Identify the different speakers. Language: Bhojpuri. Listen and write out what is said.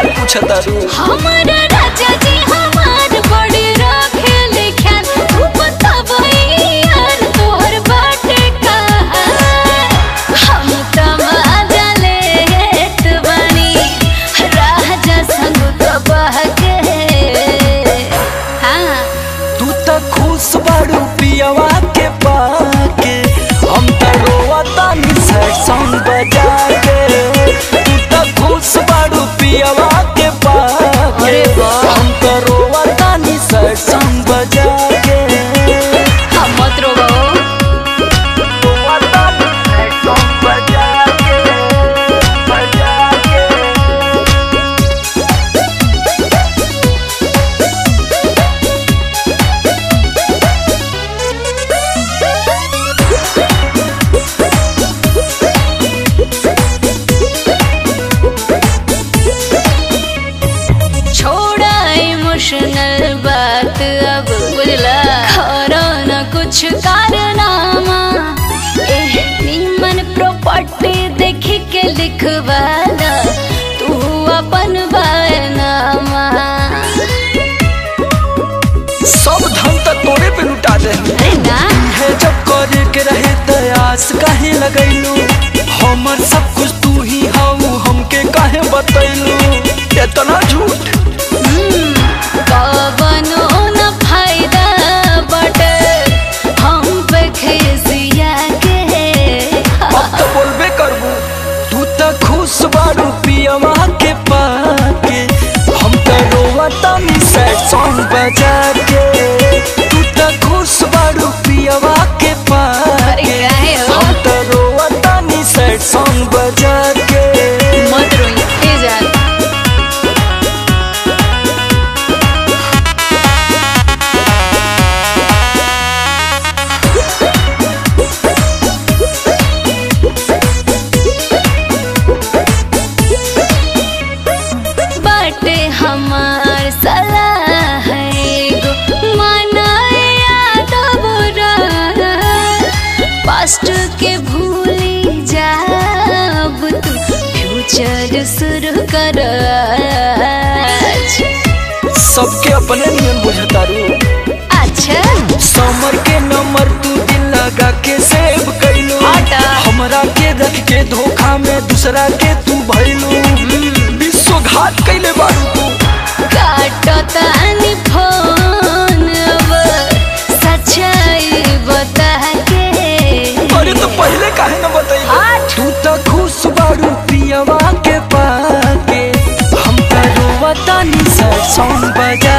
Speaker 1: हाल पूछता रू।
Speaker 2: हमारा राजा जी हमार बड़े रखेले ख्याल, तू बताबई यार तोहर बाटे का। हम त मजा लेत बानी राजा संग तो बहके। हाँ
Speaker 1: तू तो खुश बाड़ू पियवा के पाके, हम तो रोवतानी सैड सॉन्ग बजा के। तू तो खुश बाड़ू पियवा के पाके, हम तो रोवतानी सैड सॉन्ग बजा के।
Speaker 2: हम मत रोवो,
Speaker 1: रोवतानी सैड सॉन्ग बजा के, बजा के।
Speaker 2: छोड़ा इमोशनल बात अब बुझला। करो न कुछ कारनामा, निमन प्रॉपर्टी देख के लिखवाला तू अपन बयानामा।
Speaker 1: सब धन तो तोरे पे लुटा दे
Speaker 2: ना
Speaker 1: है। जब करे के रहे तयास काहे लगैलू, हमर सब कुछ तू ही हाउ हमके काहे बतैलू। इतना झूठ
Speaker 2: कवनो न फायदा बटे हम पे खिसिया के।
Speaker 1: अब तो बोलबे करबू। तू तो खुश बाड़ू पियवा के पाके, हम तो रोवतानी सैड सॉन्ग बजा के। तू तो खुश बाड़ू पियवा के पाके, हम तो रोवतानी सैड सॉन्ग बजा के।
Speaker 2: मत रोई ए जान। बाटे हमार सलाह है गो, माना यादव रा। पास्ट के भूली जाब तू फ्यूचर शुरू कर।
Speaker 1: सबके अपने नियम बुझतारू।
Speaker 2: अच्छा
Speaker 1: समर के नंबर तू दिल लगा के सेव कैलू, हमरा के रख के धोखा में दूसरा के तू भैलू। विश्वघात कैले बारू तू।
Speaker 2: काटतानी फोन अब सच्चाई बता के।
Speaker 1: अरे तो पहले काहे न बताई। तू तो खुश बारू पियवा के पाके, हम तो रोवतानी सैड सॉन्ग बजा